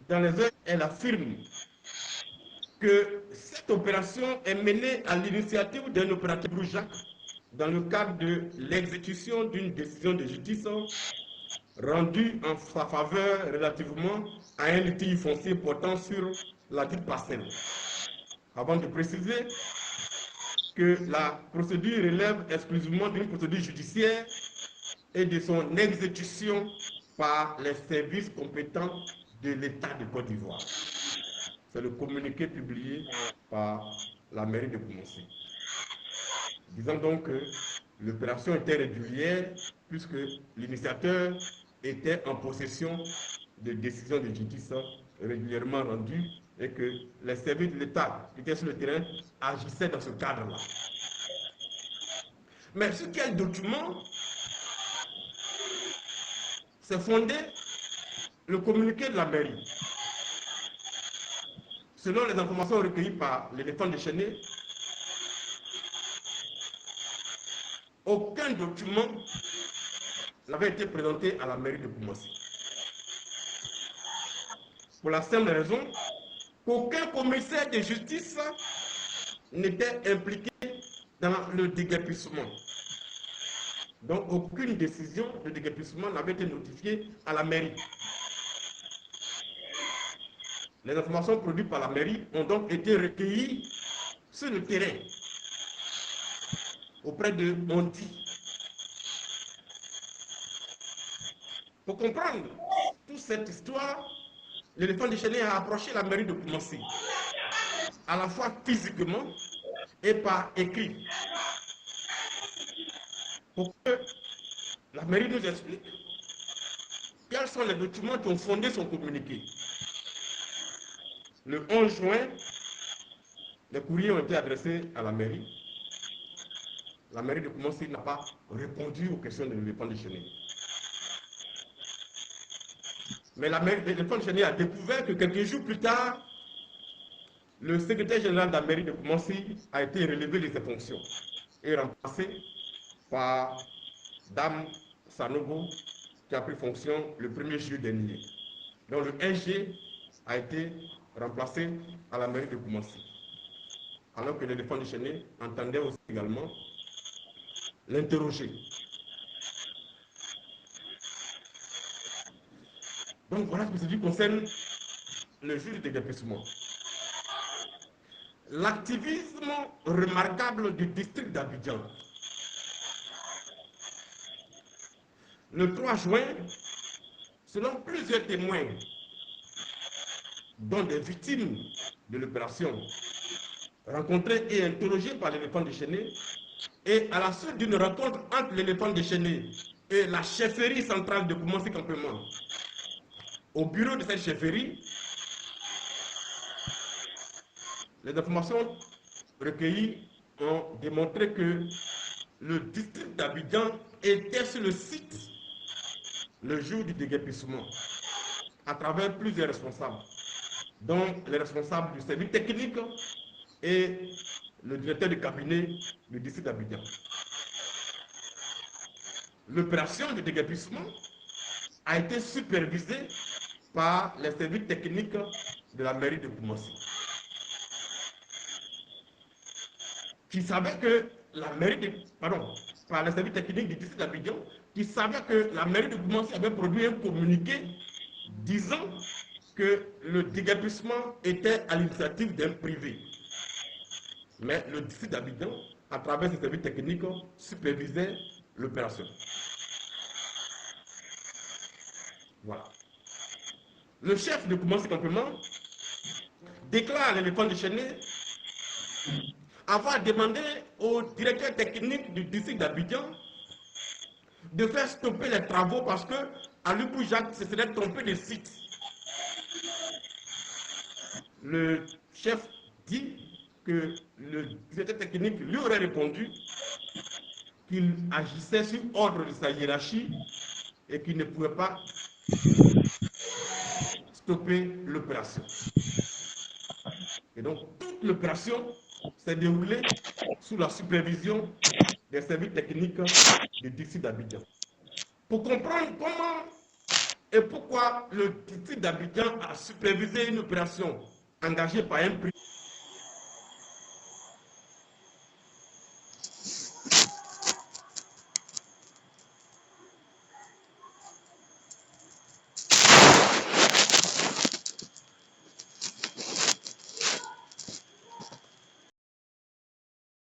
dans les heures, elle affirme que cette opération est menée à l'initiative d'un opérateur Broujac dans le cadre de l'exécution d'une décision de justice rendue en sa faveur relativement à un litige foncier portant sur la dite parcelle. Avant de préciser que la procédure relève exclusivement d'une procédure judiciaire et de son exécution par les services compétents de l'État de Côte d'Ivoire. C'est le communiqué publié par la mairie de Koumassi. Disant donc que l'opération était régulière puisque l'initiateur était en possession de décisions de justice régulièrement rendues et que les services de l'État qui étaient sur le terrain agissaient dans ce cadre-là. Mais sur quel document s'est fondé le communiqué de la mairie? Selon les informations recueillies par l'éléphant déchaîné, aucun document n'avait été présenté à la mairie de Koumassi. Pour la simple raison qu'aucun commissaire de justice n'était impliqué dans le déguerpissement. Donc aucune décision de déguerpissement n'avait été notifiée à la mairie. Les informations produites par la mairie ont donc été recueillies sur le terrain auprès de Monti. Pour comprendre toute cette histoire, l'éléphant déchaîné a approché la mairie de Koumassi, à la fois physiquement et par écrit, pour que la mairie nous explique quels sont les documents qui ont fondé son communiqué. Le 11 juin, les courriers ont été adressés à la mairie. La mairie de Koumassi n'a pas répondu aux questions de l'éléphant déchaîné. Mais l'éléphant déchaîné a découvert que quelques jours plus tard, le secrétaire général de la mairie de Koumassi a été relevé de ses fonctions et remplacé par Dame Sanogo, qui a pris fonction le 1er juillet dernier. Donc le SG a été remplacé à la mairie de Koumassi. Alors que l'éléphant déchaîné entendait aussi également l'interroger. Donc voilà ce qui concerne le juge de déguerpissement. L'activisme remarquable du district d'Abidjan. Le 3 juin, selon plusieurs témoins, dont des victimes de l'opération, rencontrées et interrogées par l'éléphant déchaîné, et à la suite d'une rencontre entre l'éléphant déchaîné et la chefferie centrale de Koumassi Campement, au bureau de cette chefferie, les informations recueillies ont démontré que le district d'Abidjan était sur le site le jour du déguerpissement, à travers plusieurs responsables, dont les responsables du service technique et le directeur du cabinet du district d'Abidjan. L'opération de déguerpissement a été supervisée par les services techniques de la mairie de Koumassi, qui savaient que la mairie de, par les services techniques du district d'Abidjan, qui savaient que la mairie de Koumassi avait produit un communiqué disant que le déguerpissement était à l'initiative d'un privé. Mais le district d'Abidjan, à travers ses services techniques, supervisait l'opération. Voilà. Le chef de Koumassi Campement déclare à l'éléphant déchaîné avoir demandé au directeur technique du district d'Abidjan de faire stopper les travaux parce que Alupou Jacques se serait trompé de site. Le chef dit que le directeur technique lui aurait répondu qu'il agissait sur ordre de sa hiérarchie et qu'il ne pouvait pas stopper l'opération. Et donc, toute l'opération s'est déroulée sous la supervision des services techniques du district d'Abidjan. Pour comprendre comment Et pourquoi le district d'Abidjan a supervisé une opération engagée par un privé